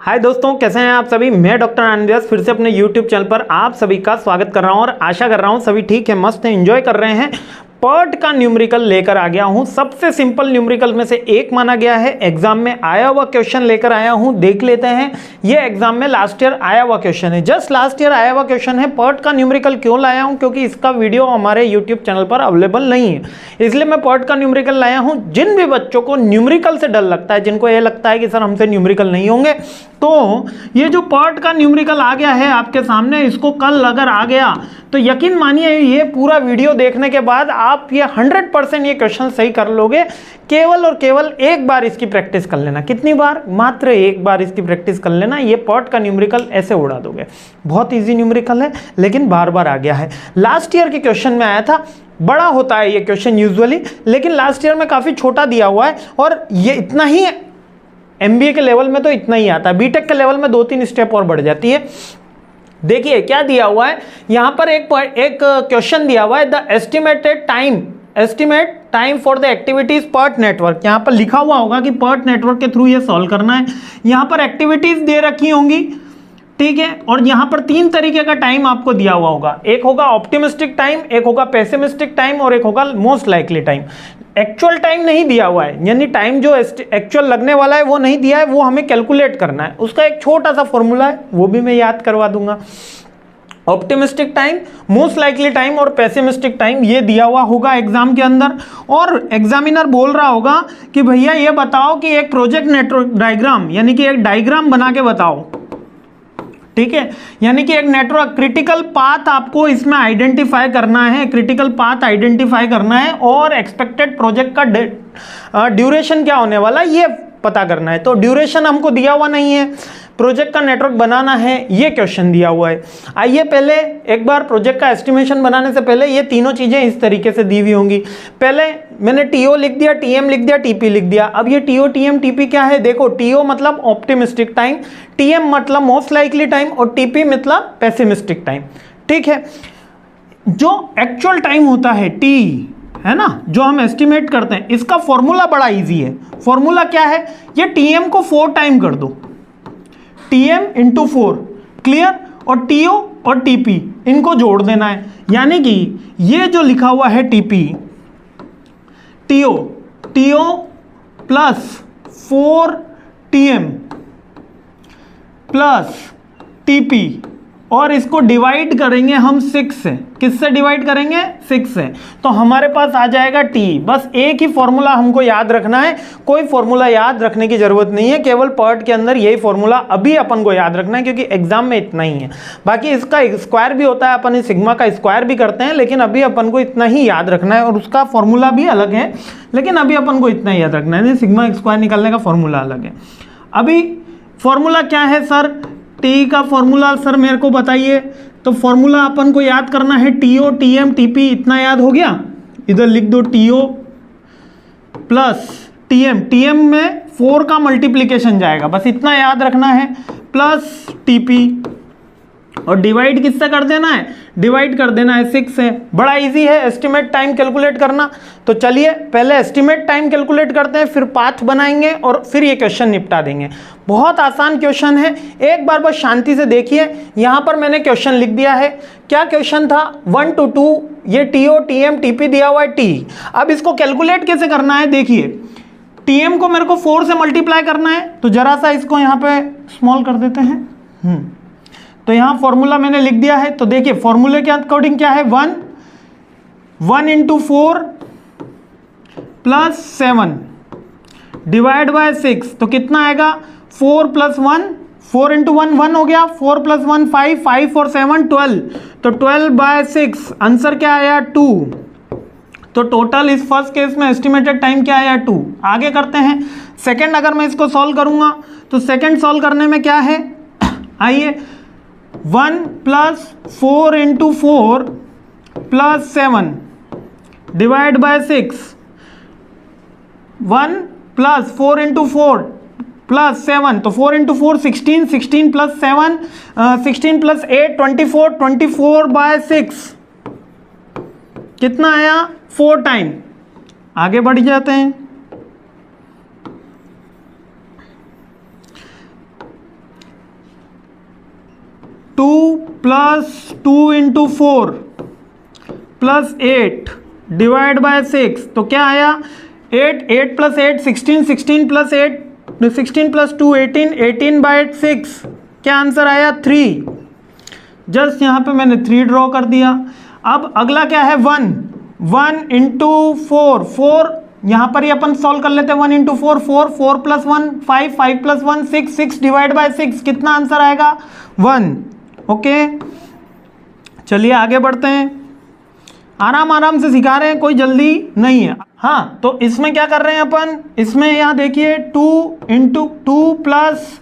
हाय दोस्तों, कैसे हैं आप सभी। मैं डॉक्टर आनंद व्यास फिर से अपने YouTube चैनल पर आप सभी का स्वागत कर रहा हूं और आशा कर रहा हूं सभी ठीक है, मस्त है, एंजॉय कर रहे हैं। पर्ट का न्यूमेरिकल लेकर आ गया हूं। सबसे सिंपल न्यूमेरिकल में से एक माना गया है। एग्जाम में आया हुआ क्वेश्चन लेकर आया हूं, देख लेते हैं। ये एग्जाम में लास्ट ईयर आया हुआ क्वेश्चन है, जस्ट लास्ट ईयर आया हुआ क्वेश्चन है। पर्ट का न्यूमेरिकल क्यों लाया हूं? क्योंकि इसका वीडियो हमारे YouTube चैनल पर अवेलेबल नहीं है, इसलिए मैं पर्ट का न्यूमेरिकल लाया हूं। जिन भी बच्चों को न्यूमेरिकल से डर लगता है, जिनको ये लगता है कि सर हमसे न्यूमेरिकल नहीं होंगे, तो ये जो पर्ट का न्यूमेरिकल आ गया है आपके सामने, इसको कल अगर आ गया तो यकीन मानिए ये पूरा वीडियो देखने के बाद आप ये 100% ये क्वेश्चन सही कर लोगे। केवल और केवल एक बार इसकी प्रैक्टिस कर लेना। कितनी बार? मात्र एक बार इसकी प्रैक्टिस कर लेना। ये पर्ट का न्यूमेरिकल ऐसे उड़ा दोगे। बहुत इजी न्यूमेरिकल है, लेकिन बार बार आ गया है। लास्ट ईयर के क्वेश्चन में आया था। बड़ा होता है ये क्वेश्चन यूजुअली, लेकिन लास्ट ईयर में काफी छोटा दिया हुआ है और ये इतना ही MBA के लेवल में तो इतना ही आता है। बीटेक के लेवल में 2-3 स्टेप और बढ़ जाती है। देखिए क्या दिया हुआ है यहां पर। एक क्वेश्चन दिया हुआ है, the estimate time for the activities PERT network. यहां पर लिखा हुआ होगा कि पर्ट नेटवर्क के थ्रू ये सॉल्व करना है। यहां पर एक्टिविटीज दे रखी होंगी, ठीक है, और यहां पर 3 तरीके का टाइम आपको दिया हुआ होगा। एक होगा ऑप्टिमिस्टिक टाइम, एक होगा पेसिमिस्टिक टाइम और एक होगा most likely time. Actual time नहीं दिया हुआ है, यानी टाइम जो एक्चुअल लगने वाला है वो नहीं दिया है, वो हमें कैलकुलेट करना है। उसका एक छोटा सा फॉर्मूला है, वो भी मैं याद करवा दूंगा। Optimistic time, most likely time और पेसिमिस्टिक टाइम ये दिया हुआ होगा एग्जाम के अंदर। और एग्जामिनर बोल रहा होगा कि भैया ये बताओ कि एक प्रोजेक्ट नेटवर्क डायग्राम, यानी कि एक डायग्राम बना के बताओ, ठीक है, यानी कि एक नेटवर्क क्रिटिकल पाथ आपको इसमें आइडेंटिफाई करना है, क्रिटिकल पाथ आइडेंटिफाई करना है और एक्सपेक्टेड प्रोजेक्ट का ड्यूरेशन क्या होने वाला है ये पता करना है। तो ड्यूरेशन हमको दिया हुआ नहीं है, प्रोजेक्ट का नेटवर्क बनाना है, ये क्वेश्चन दिया हुआ है। आइए पहले एक बार प्रोजेक्ट का एस्टिमेशन बनाने से पहले ये तीनों चीजें इस तरीके से दी हुई होंगी। पहले मैंने TO लिख दिया, TM लिख दिया, TP लिख दिया। अब ये TO, TM, TP क्या है? देखो, TO मतलब ऑप्टिमिस्टिक टाइम, TM मतलब मोस्ट लाइकली टाइम और TP मतलब पेसिमिस्टिक टाइम, ठीक है। जो एक्चुअल टाइम होता है T, है ना, जो हम एस्टिमेट करते हैं, इसका फॉर्मूला बड़ा इजी है। फॉर्मूला क्या है? ये TM को 4 टाइम कर दो, TM × 4, क्लियर। और TO और TP इनको जोड़ देना है, यानी कि ये जो लिखा हुआ है TO plus 4 TM plus TP, और इसको डिवाइड करेंगे हम 6 से। किससे डिवाइड करेंगे? 6 से। तो हमारे पास आ जाएगा T। बस एक ही फॉर्मूला हमको याद रखना है, कोई फॉर्मूला याद रखने की जरूरत नहीं है, केवल पर्ट के अंदर यही फॉर्मूला अभी अपन को याद रखना है, क्योंकि एग्जाम में इतना ही है। बाकी इसका स्क्वायर भी होता है, अपन इस सिग्मा का स्क्वायर भी करते हैं, लेकिन अभी अपन को इतना ही याद रखना है और उसका फॉर्मूला भी अलग है, लेकिन अभी अपन को इतना ही याद रखना है। सिग्मा स्क्वायर निकालने का फॉर्मूला अलग है। अभी फॉर्मूला क्या है सर? T का फॉर्मूला सर मेरे को बताइए। तो फॉर्मूला अपन को याद करना है TO, TM, TP, इतना याद हो गया। इधर लिख दो TO प्लस TM, TM में 4 का मल्टीप्लीकेशन जाएगा, बस इतना याद रखना है, प्लस TP, और डिवाइड किससे कर देना है? डिवाइड कर देना है 6 से। बड़ा इजी है एस्टिमेट टाइम कैलकुलेट करना। तो चलिए पहले एस्टिमेट टाइम कैलकुलेट करते हैं, फिर पाथ बनाएंगे और फिर ये क्वेश्चन निपटा देंगे। बहुत आसान क्वेश्चन है, एक बार बस शांति से देखिए। यहां पर मैंने क्वेश्चन लिख दिया है। क्या क्वेश्चन था? 1 to 2, ये TO, TM, TP दिया हुआ है T। अब इसको कैलकुलेट कैसे करना है? देखिए, TM को मेरे को 4 से मल्टीप्लाई करना है, तो जरा सा इसको यहां पे स्मॉल कर देते हैं। तो यहां फॉर्मूला मैंने लिख दिया है। तो देखिए फॉर्मूले के अकॉर्डिंग क्या है? 1 × 4 प्लस 7 डिवाइड बाय 6, तो कितना आएगा? 4 + 1, 4 × 1 1 हो गया, 4 + 1 5, 5 और 7 12, तो 12/6। आंसर क्या आया? 2। तो टोटल इस फर्स्ट केस में एस्टिमेटेड टाइम क्या आया? 2। आगे करते हैं सेकंड। अगर मैं इसको सॉल्व करूंगा तो सेकंड सॉल्व करने में क्या है? आइए, 1 + 4 × 4 प्लस 7 डिवाइड बाय 6, 1 + 4 × 4 प्लस 7, तो 4 × 4 16, 16 + 7 16 + 8 24, 24/6 कितना आया? 4 टाइम। आगे बढ़ जाते हैं। 2 plus 2 into 4 plus 8 divide by 6, तो क्या आया 8, 8 प्लस 8 16, 16 प्लस 8 16 प्लस 2 18, 18 बाय 6 क्या आंसर आया 3। जस्ट यहाँ पे मैंने 3 ड्रॉ कर दिया। अब अगला क्या है 1 इंटू 4, 4 यहाँ पर ही अपन सॉल्व कर लेते हैं। 1 into 4 4, 4 plus 1 5, 5 plus 1 6, 6 divide by 6 कितना आंसर आएगा 1। ओके चलिए आगे बढ़ते हैं, आराम आराम से सिखा रहे हैं, कोई जल्दी नहीं है। हाँ तो इसमें क्या कर रहे हैं अपन, इसमें यहाँ देखिए 2 into 2 plus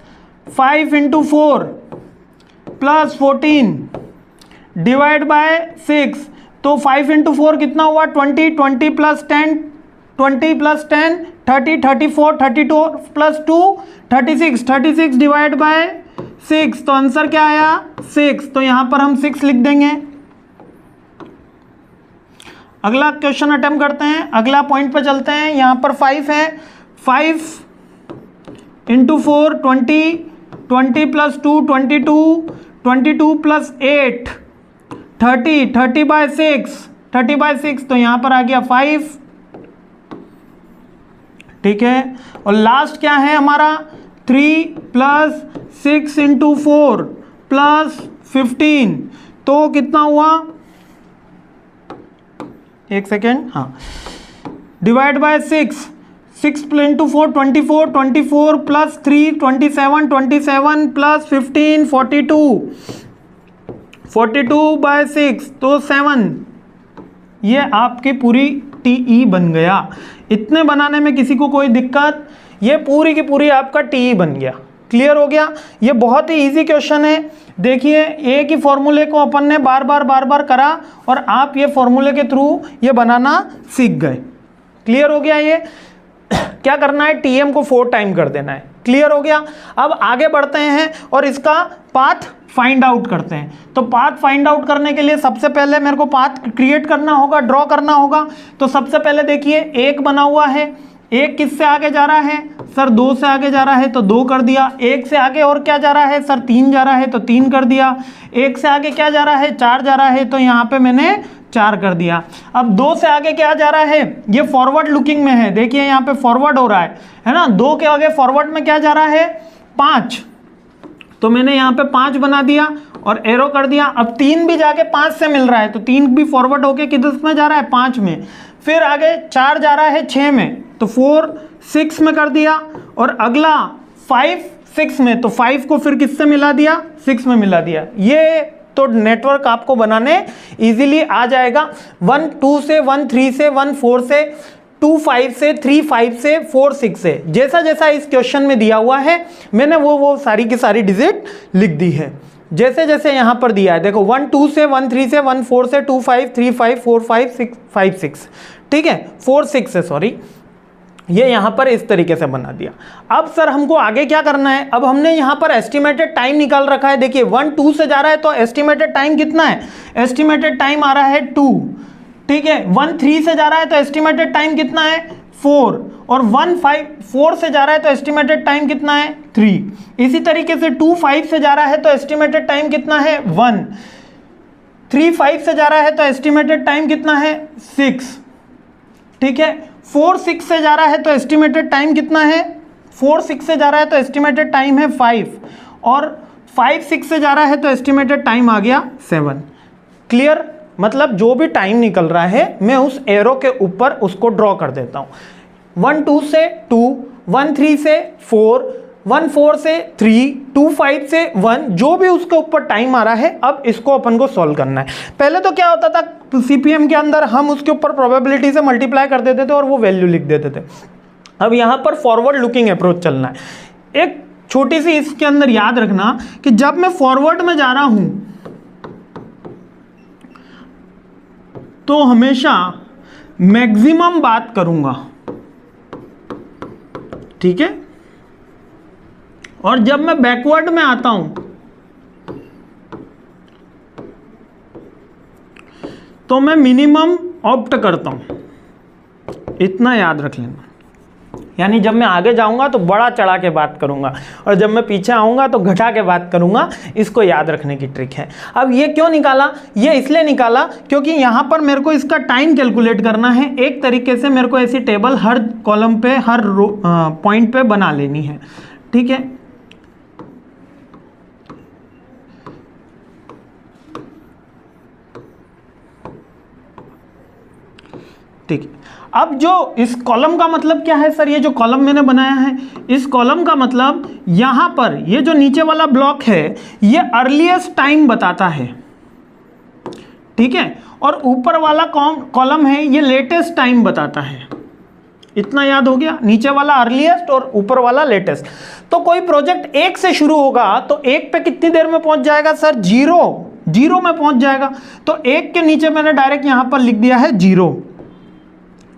5 into 4 plus 14 divide by 6, तो 5 इंटू 4 कितना हुआ 20, 20 plus 10 20 plus 10 30, 34 32 plus 2 36, 36 divide by 6, तो आंसर क्या आया 6, तो यहां पर हम 6 लिख देंगे। अगला क्वेश्चन अटेम्प्ट करते हैं, अगला पॉइंट पे चलते हैं। यहां पर 5 है, 5 into 4 20, 20 plus 2 22, 22 plus 8 30, 30 by 6, 30 by 6, तो यहां पर आ गया 5। ठीक है, और लास्ट क्या है हमारा 3 प्लस 6 इंटू 4 प्लस 15, तो कितना हुआ, एक सेकेंड, हाँ divide by 6, 6 into 4 24, 24 plus 3 27, 27 plus 15 42, 42 by 6, तो 7। ये आपकी पूरी टीई बन गया। इतने बनाने में किसी को कोई दिक्कत, ये पूरी की पूरी आपका टीई बन गया। क्लियर हो गया, ये बहुत ही इजी क्वेश्चन है। देखिए एक ही फॉर्मूले को अपन ने बार बार करा और आप ये फॉर्मूले के थ्रू ये बनाना सीख गए। क्लियर हो गया, ये क्या करना है टीएम को 4 टाइम कर देना है। क्लियर हो गया, अब आगे बढ़ते हैं और इसका पाथ फाइंड आउट करते हैं। तो पाथ फाइंड आउट करने के लिए सबसे पहले मेरे को पाथ क्रिएट करना होगा, ड्रॉ करना होगा। तो सबसे पहले देखिए 1 बना हुआ है, 1 किससे आगे जा रहा है सर 2 से आगे जा रहा है तो 2 कर दिया। 1 से आगे और क्या जा रहा है सर 3 जा रहा है तो 3 कर दिया। 1 से आगे क्या जा रहा है 4 जा रहा है तो यहाँ पे मैंने 4 कर दिया। अब 2 से आगे क्या जा रहा है, ये फॉरवर्ड लुकिंग में है, देखिए यहाँ पे फॉरवर्ड हो रहा है ना। 2 के आगे फॉरवर्ड में क्या जा रहा है 5, तो मैंने यहाँ पे 5 बना दिया और एरो कर दिया। अब 3 भी जाके 5 से मिल रहा है तो 3 भी फॉरवर्ड होके किस में जा रहा है 5 में। फिर आगे 4 जा रहा है 6 में तो 4 6 में कर दिया। और अगला 5 6 में, तो 5 को फिर किससे मिला दिया 6 में मिला दिया। ये तो नेटवर्क आपको बनाने इजीली आ जाएगा। 1 2 से 1 3 से 1 4 से 2 5 से 3 5 से 4 6 से, जैसा जैसा इस क्वेश्चन में दिया हुआ है मैंने वो सारी की सारी डिजिट लिख दी है जैसे जैसे यहां पर दिया है। देखो 1 2 से 1 3 से 1 4 से 2 5 3 5 4 5 6 5 6, ठीक है 4 6 से, सॉरी, ये यहां पर इस तरीके से बना दिया। अब सर हमको आगे क्या करना है, अब हमने यहां पर एस्टिमेटेड टाइम निकाल रखा है। देखिए 1 2 से जा रहा है तो एस्टिमेटेड टाइम कितना है, एस्टिमेटेड टाइम आ रहा है 2, ठीक है। 1 3 से जा रहा है तो एस्टिमेटेड टाइम कितना है 4, और 1 5 4 से जा रहा है तो एस्टिमेटेड टाइम कितना है 3। इसी तरीके से 2 5 से जा रहा है तो एस्टिमेटेड टाइम कितना है 1, 3 5 से जा रहा है तो एस्टिमेटेड टाइम कितना है 6, ठीक है। 4 6 से जा रहा है तो एस्टिमेटेड टाइम कितना है, 4 6 से जा रहा है तो एस्टिमेटेड टाइम है 5, और 5 6 से जा रहा है तो एस्टिमेटेड टाइम आ गया 7। क्लियर, मतलब जो भी टाइम निकल रहा है मैं उस एरो के ऊपर उसको ड्रॉ कर देता हूं। 1 2 से 2, 1 3 से 4, 1 4 से 3, 2 5 से 1, जो भी उसके ऊपर टाइम आ रहा है अब इसको अपन को सॉल्व करना है। पहले तो क्या होता था सीपीएम के अंदर हम उसके ऊपर प्रोबेबिलिटी से मल्टीप्लाई कर देते थे और वो वैल्यू लिख देते थे। अब यहां पर फॉरवर्ड लुकिंग अप्रोच चलना है। एक छोटी सी इसके अंदर याद रखना कि जब मैं फॉरवर्ड में जा रहा हूं तो हमेशा मैक्सिमम बात करूंगा, ठीक है। और जब मैं बैकवर्ड में आता हूं तो मैं मिनिमम ऑप्ट करता हूं। इतना याद रख लेना, यानी जब मैं आगे जाऊंगा तो बड़ा चढ़ा के बात करूंगा और जब मैं पीछे आऊंगा तो घटा के बात करूंगा। इसको याद रखने की ट्रिक है। अब ये क्यों निकाला, ये इसलिए निकाला क्योंकि यहाँ पर मेरे को इसका टाइम कैलकुलेट करना है। एक तरीके से मेरे को ऐसी टेबल हर कॉलम पे, हर पॉइंट पे बना लेनी है। ठीक है, ठीक है। अब जो इस कॉलम का मतलब क्या है सर, ये जो कॉलम मैंने बनाया है, इस कॉलम का मतलब यहां पर ये जो नीचे वाला ब्लॉक है ये अर्लीस्ट टाइम बताता है, ठीक है, और ऊपर वाला कॉलम है ये लेटेस्ट टाइम बताता है। इतना याद हो गया, नीचे वाला अर्लीस्ट और ऊपर वाला लेटेस्ट। तो कोई प्रोजेक्ट 1 से शुरू होगा तो 1 पे कितनी देर में पहुंच जाएगा सर, 0 में पहुंच जाएगा। तो 1 के नीचे मैंने डायरेक्ट यहां पर लिख दिया है 0।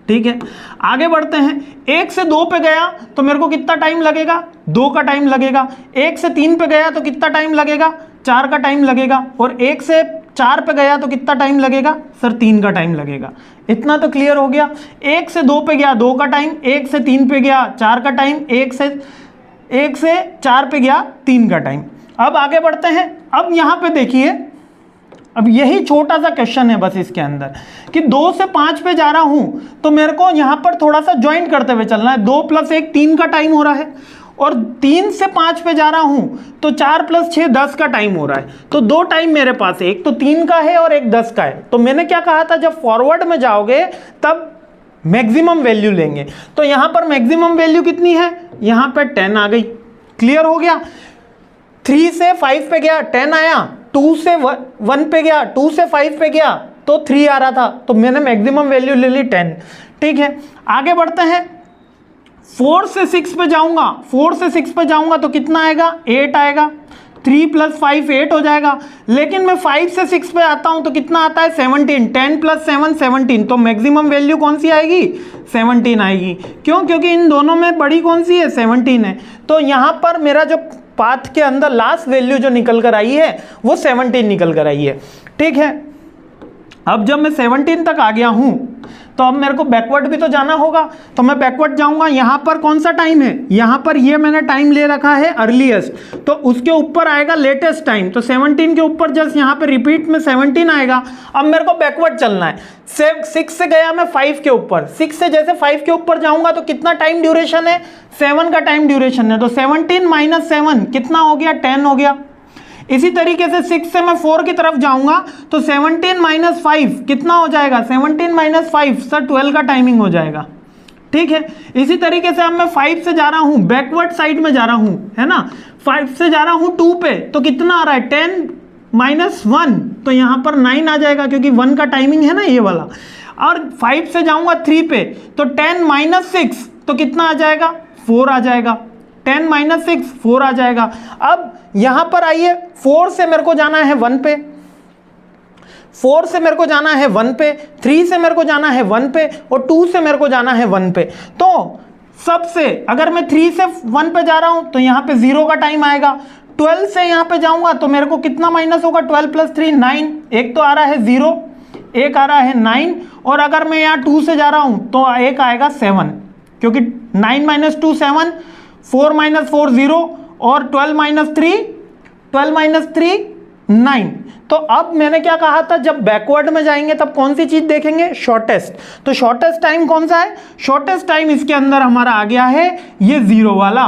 ठीक है, आगे बढ़ते हैं। 1 से 2 पे गया तो मेरे को कितना टाइम लगेगा, 2 का टाइम लगेगा। 1 से 3 पे गया तो कितना टाइम लगेगा, 4 का टाइम लगेगा। और 1 से 4 पे गया तो कितना टाइम लगेगा सर, 3 का टाइम लगेगा। इतना तो क्लियर हो गया। 1 से 2 पे गया 2 का टाइम, 1 से 3 पे गया 4 का टाइम, 1 से 4 पे गया 3 का टाइम। अब आगे बढ़ते हैं। अब यहां पे देखिए, अब यही छोटा सा क्वेश्चन है बस इसके अंदर कि 2 से 5 पे जा रहा हूं तो मेरे को यहां पर थोड़ा सा ज्वाइंट करते हुए चलना है। 2 + 1 3 का टाइम हो रहा है, और 3 से 5 पे जा रहा हूं तो 4 + 6 10 का टाइम हो रहा है। तो 2 टाइम मेरे पास है, एक तो 3 का है और एक 10 का है। तो मैंने क्या कहा था, जब फॉरवर्ड में जाओगे तब मैक्सिमम वैल्यू लेंगे। तो यहां पर मैक्सिमम वैल्यू कितनी है, यहां पर 10 आ गई। क्लियर हो गया। 3 से 5 पे गया 10 आया, 2 से 1 पे गया, 2 से 5 पे गया तो 3 आ रहा था, तो मैंने मैक्सिमम वैल्यू ले ली 10। ठीक है, आगे बढ़ते हैं। 4 से 6 पे जाऊंगा, 4 से 6 पे जाऊंगा तो कितना आएगा, 8 आएगा। 3 + 5 8 हो जाएगा। लेकिन मैं 5 से 6 पे आता हूं तो कितना आता है, 17। 10 + 7 17। तो मैक्सिमम वैल्यू कौन सी आएगी, 17 आएगी। क्यों, क्योंकि इन दोनों में बड़ी कौन सी है, 17 है। तो यहां पर मेरा जो पाथ के अंदर लास्ट वैल्यू जो निकल कर आई है वो 17 निकल कर आई है। ठीक है, अब जब मैं 17 तक आ गया हूं तो अब मेरे को बैकवर्ड भी तो जाना होगा। तो मैं बैकवर्ड जाऊंगा। यहां पर कौन सा टाइम है, यहां पर ये मैंने टाइम ले रखा है अर्लीस्ट, तो उसके ऊपर आएगा लेटेस्ट टाइम। तो 17 के ऊपर जस्ट यहां पे रिपीट में 17 आएगा। अब मेरे को बैकवर्ड चलना है। 6 से गया मैं 5 के ऊपर, 6 से जैसे 5 के ऊपर जाऊंगा तो कितना टाइम ड्यूरेशन है, 7 का टाइम ड्यूरेशन है। तो 17 - 7 कितना हो गया, 10 हो गया। इसी तरीके से 6 से मैं 4 की तरफ जाऊंगा तो 17 - 5 कितना हो जाएगा, 17 - 5 सर 12 का टाइमिंग हो जाएगा। ठीक है, इसी तरीके से अब मैं 5 से जा रहा हूं, बैकवर्ड साइड में जा रहा हूं, है ना। 5 से जा रहा हूं 2 पे तो कितना आ रहा है, 10 - 1 तो यहां पर 9 आ जाएगा क्योंकि 1 का टाइमिंग है ना ये वाला। और 5 से जाऊंगा 3 पे तो 10 - 6 तो कितना आ जाएगा, 4 आ जाएगा। 10 - 6 4 आ जाएगा। अब यहां पर आइए, 4 से मेरे को जाना है 1 पे, 4 से मेरे को जाना है 1 पे, 3 से मेरे को जाना है 1 पे, और 2 से मेरे को जाना है 1 पे। तो सबसे अगर मैं 3 से 1 पे जा रहा हूं तो यहां पे 0 का टाइम आएगा। 12 से यहां पे जाऊंगा तो मेरे को कितना माइनस होगा, 12 + 3 9। एक तो आ रहा है 0, एक आ रहा है 9, और अगर मैं यहां 2 से जा रहा हूं तो एक आएगा 7, क्योंकि 9 - 2 7, 4 - 4 0, और 12 - 3 9। तो अब मैंने क्या कहा था, जब बैकवर्ड में जाएंगे तब कौन सी चीज देखेंगे, शॉर्टेस्ट। तो शॉर्टेस्ट टाइम कौन सा है, शॉर्टेस्ट टाइम इसके अंदर हमारा आ गया है ये 0 वाला।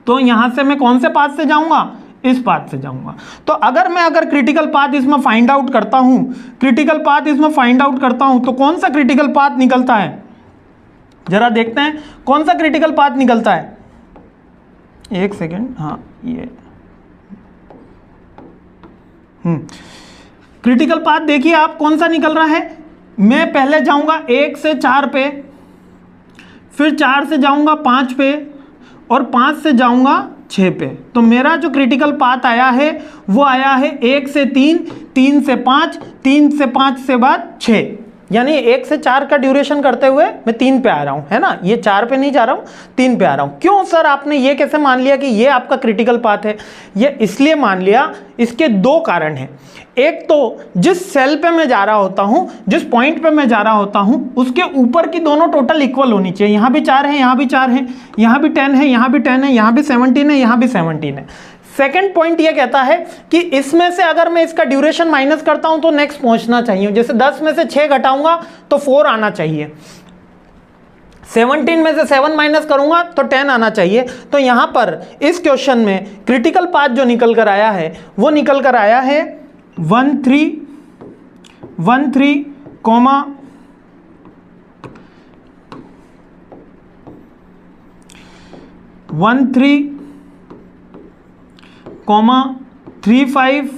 तो यहां से मैं कौन से पाथ से जाऊंगा, इस पाथ से जाऊंगा। तो अगर क्रिटिकल पाथ इसमें फाइंड आउट करता हूं, क्रिटिकल पाथ इसमें फाइंड आउट करता हूं तो कौन सा क्रिटिकल पाथ निकलता है, जरा देखते हैं कौन सा क्रिटिकल पाथ निकलता है। एक सेकेंड, हाँ ये क्रिटिकल पाथ देखिए आप कौन सा निकल रहा है। मैं पहले जाऊंगा 1 से 4 पे, फिर 4 से जाऊंगा 5 पे, और 5 से जाऊंगा 6 पे। तो मेरा जो क्रिटिकल पाथ आया है वो आया है 1 से 3, 3 से 5, 3 से 5 से बाद 6। यानी 1 से 4 का ड्यूरेशन करते हुए मैं 3 पे आ रहा हूँ, है ना, ये 4 पे नहीं जा रहा हूँ, 3 पे आ रहा हूँ। क्यों सर आपने ये कैसे मान लिया कि ये आपका क्रिटिकल पाथ है? ये इसलिए मान लिया, इसके 2 कारण हैं। एक तो जिस सेल पे मैं जा रहा होता हूँ, जिस पॉइंट पे मैं जा रहा होता हूँ, उसके ऊपर की दोनों टोटल इक्वल होनी चाहिए। यहाँ भी 4 है, यहाँ भी 4 है, यहाँ भी 10 है, यहाँ भी 10 है, यहाँ भी 17 है, यहाँ भी 17 है। सेकेंड पॉइंट ये कहता है कि इसमें से अगर मैं इसका ड्यूरेशन माइनस करता हूं तो नेक्स्ट पहुंचना चाहिए। जैसे 10 में से 6 घटाऊंगा तो 4 आना चाहिए, 17 में से 7 माइनस करूंगा तो 10 आना चाहिए। तो यहां पर इस क्वेश्चन में क्रिटिकल पाथ जो निकल कर आया है वो निकल कर आया है 1 3 1 3 कॉमा 1 3 कॉमा 3 5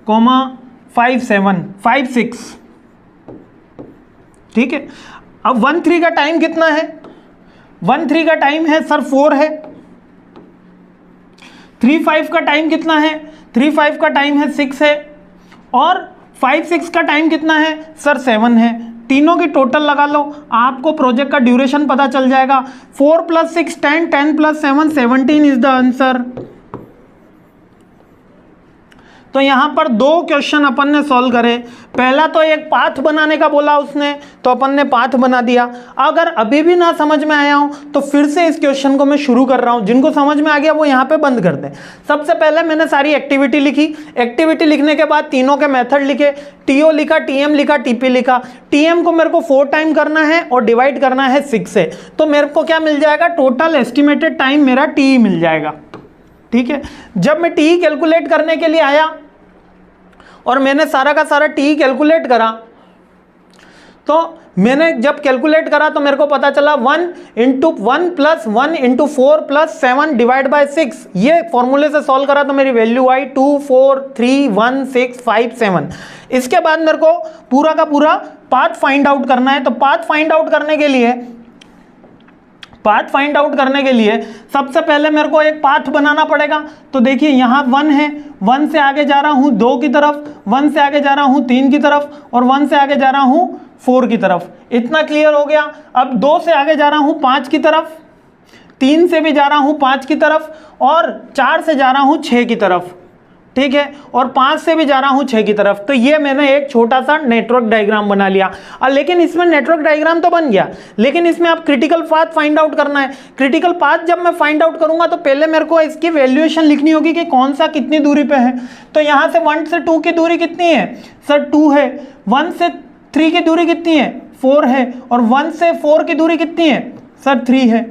कॉमा 5 7 5 6। ठीक है, अब 1 3 का टाइम कितना है? 1 3 का टाइम है सर 4 है। 3 5 का टाइम कितना है? 3 5 का टाइम है 6 है। और 5 6 का टाइम कितना है सर? 7 है। तीनों की टोटल लगा लो, आपको प्रोजेक्ट का ड्यूरेशन पता चल जाएगा। 4 + 6 10, 10 + 7 17 इज द आंसर। तो यहां पर 2 क्वेश्चन अपन ने सॉल्व करे। पहला तो एक पाथ बनाने का बोला उसने, तो अपन ने पाथ बना दिया। अगर अभी भी ना समझ में आया हो तो फिर से इस क्वेश्चन को मैं शुरू कर रहा हूं। जिनको समझ में आ गया वो यहां पे बंद कर दें। सबसे पहले मैंने सारी एक्टिविटी लिखी। एक्टिविटी लिखने के बाद तीनों के मेथड लिखे, टीओ लिखा, टीएम लिखा, टीपी लिखा। टीएम को मेरे को 4 टाइम करना है और डिवाइड करना है 6 से। तो मेरे को क्या मिल जाएगा? टोटल एस्टिमेटेड टाइम मेरा टी मिल जाएगा। ठीक है, जब मैं टी कैलकुलेट करने के लिए आया और मैंने सारा का सारा टी कैलकुलेट करा, तो मैंने जब कैलकुलेट करा तो मेरे को पता चला 1 × 1 + 1 × 4 + 7 डिवाइड बाय 6। ये फॉर्मूले से सॉल्व करा तो मेरी वैल्यू आई 2 4 3 1 6 5 7। इसके बाद मेरे को पूरा का पूरा पाथ फाइंड आउट करना है। तो पाथ फाइंड आउट करने के लिए सबसे पहले मेरे को एक पाथ बनाना पड़ेगा। तो देखिए यहाँ 1 है, 1 से आगे जा रहा हूँ 2 की तरफ, 1 से आगे जा रहा हूँ 3 की तरफ और 1 से आगे जा रहा हूँ 4 की तरफ। इतना क्लियर हो गया। अब 2 से आगे जा रहा हूँ 5 की तरफ, 3 से भी जा रहा हूँ 5 की तरफ और 4 से जा रहा हूँ 6 की तरफ। ठीक है, और 5 से भी जा रहा हूं 6 की तरफ। तो ये मैंने एक छोटा सा नेटवर्क डायग्राम बना लिया। लेकिन इसमें नेटवर्क डायग्राम तो बन गया, लेकिन इसमें आप क्रिटिकल पाथ फाइंड आउट करना है। क्रिटिकल पाथ जब मैं फाइंड आउट करूंगा तो पहले मेरे को इसकी वैल्यूएशन लिखनी होगी कि कौन सा कितनी दूरी पे है। तो यहां से 1 से 2 की दूरी कितनी है सर? 2 है। 1 से 3 की दूरी कितनी है? 4 है। और 1 से 4 की दूरी कितनी है सर? 3 है।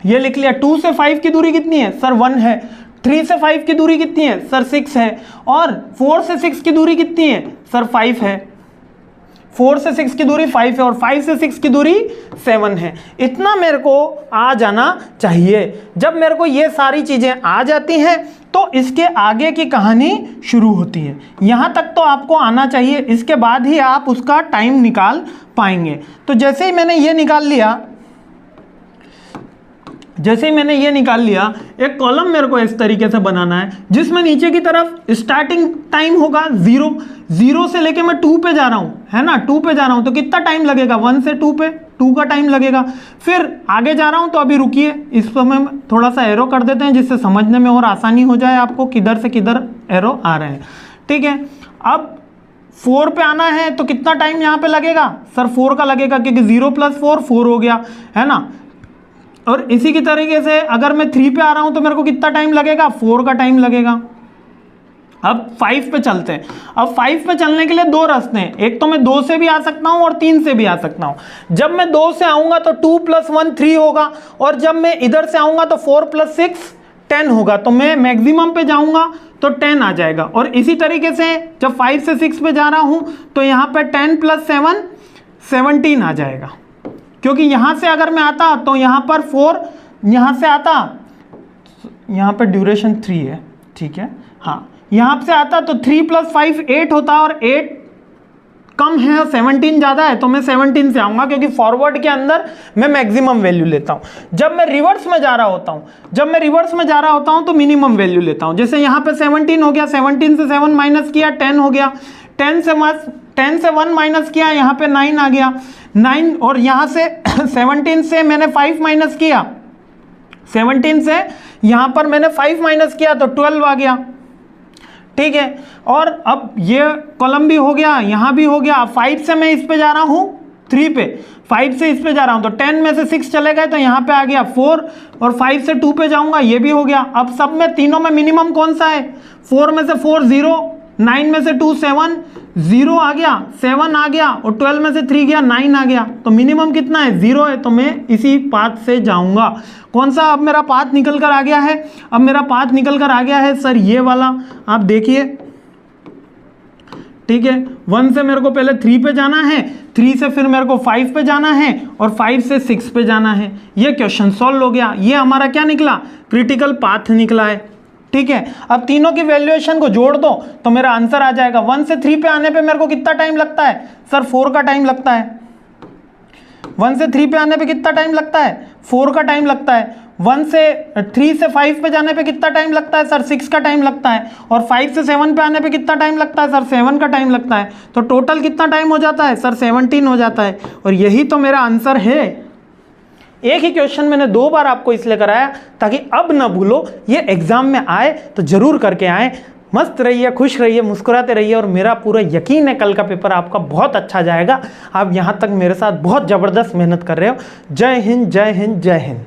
ये लिख लिया। 2 से 5 की दूरी कितनी है सर? 1 है। 3 से 5 की दूरी कितनी है सर? 6 है। और 4 से 6 की दूरी कितनी है सर? 5 है। 4 से 6 की दूरी 5 है और 5 से 6 की दूरी 7 है। इतना मेरे को आ जाना चाहिए। जब मेरे को ये सारी चीजें आ जाती हैं तो इसके आगे की कहानी शुरू होती है। यहां तक तो आपको आना चाहिए, इसके बाद ही आप उसका टाइम निकाल पाएंगे। तो जैसे ही मैंने ये निकाल लिया, एक कॉलम मेरे को इस तरीके से बनाना है जिसमें नीचे की तरफ स्टार्टिंग टाइम होगा 0 से लेके मैं 2 पे जा रहा हूं, है ना, 2 पे जा रहा हूं। तो कितना टाइम लगेगा? 1 से 2 पे 2 का टाइम लगेगा। फिर आगे जा रहा हूं तो अभी रुकिए, इस पर मैं थोड़ा सा एरो कर देते हैं जिससे समझने में और आसानी हो जाए आपको किधर से किधर एरो आ रहे हैं। ठीक है, अब 4 पे आना है तो कितना टाइम यहाँ पे लगेगा सर? 4 का लगेगा, क्योंकि 0 + 4 हो गया, है ना। और इसी की तरीके से अगर मैं 3 पे आ रहा हूं तो मेरे को कितना टाइम लगेगा? 4 का टाइम लगेगा। अब 5 पे चलते हैं। अब 5 पे चलने के लिए 2 रास्ते हैं। एक तो मैं 2 से भी आ सकता हूं और 3 से भी आ सकता हूं। जब मैं 2 से आऊंगा तो 2 + 1 3 होगा, और जब मैं इधर से आऊंगा तो 4 + 6 10 होगा। तो मैं मैक्सिमम पे जाऊंगा तो 10 आ जाएगा। और इसी तरीके से जब 5 से 6 पे जा रहा हूं तो यहां पे 10 + 7 17 आ जाएगा। क्योंकि यहां से अगर मैं आता तो यहां पर 4, यहां से आता, यहां पर ड्यूरेशन 3 है, ठीक है, हाँ, यहां से आता तो 3 + 5 8 होता, और 8 कम है और 17 ज़्यादा है, तो मैं 17 से आऊंगा, क्योंकि फॉरवर्ड के अंदर मैं मैक्सिमम वैल्यू लेता हूं। जब मैं रिवर्स में जा रहा होता हूं तो मिनिमम वैल्यू लेता हूं। जैसे यहां पे 17 हो गया, 17 से 7 माइनस किया 10 हो गया, 10 से 1 माइनस किया, यहाँ पे 9 आ गया 9, और यहाँ से 17 से मैंने 5 माइनस किया, 17 से यहाँ पर मैंने 5 माइनस किया तो 12 आ गया, ठीक है। और अब ये कॉलम भी हो गया, यहाँ भी हो गया। 5 से मैं इस पे जा रहा हूँ 3 पे, 5 से इस पे जा रहा हूँ तो 10 में से 6 चले गए तो यहाँ पे आ गया 4, और 5 से 2 पे जाऊँगा, ये भी हो गया। अब सब में तीनों में मिनिमम कौन सा है? 4 में से 4 0, 9 में से 2 7, 0 आ गया, 7 आ गया, और 12 में से 3 गया, 9 आ गया। तो मिनिमम कितना है? 0 है, तो मैं इसी पाथ से जाऊंगा। कौन सा अब मेरा पाथ निकल कर आ गया है? अब मेरा पाथ निकल कर आ गया है सर ये वाला, आप देखिए, ठीक है। 1 से मेरे को पहले 3 पे जाना है, 3 से फिर मेरे को 5 पे जाना है, और 5 से 6 पे जाना है। ये क्वेश्चन सॉल्व हो गया। ये हमारा क्या निकला? क्रिटिकल पाथ निकला है, ठीक है। अब तीनों की वैल्यूएशन को जोड़ दो तो मेरा आंसर आ जाएगा। 1 से 3 पे आने पे मेरे को कितना टाइम लगता है? सर 4 का टाइम लगता है। 1 से 3 पे आने पे कितना टाइम लगता है? 4 का टाइम लगता है। 3 से 5 पे जाने पे कितना टाइम लगता है? सर 6 का टाइम लगता है। और 5 से 7 पे आने पे कितना टाइम लगता है? सर 7 का टाइम लगता है। तो टोटल कितना टाइम हो जाता है? सर 17 हो जाता है। और यही तो मेरा आंसर है। एक ही क्वेश्चन मैंने 2 बार आपको इसलिए कराया ताकि अब ना भूलो, ये एग्जाम में आए तो जरूर करके आए। मस्त रहिए, खुश रहिए, मुस्कुराते रहिए, और मेरा पूरा यकीन है कल का पेपर आपका बहुत अच्छा जाएगा। आप यहाँ तक मेरे साथ बहुत ज़बरदस्त मेहनत कर रहे हो। जय हिंद, जय हिंद, जय हिंद।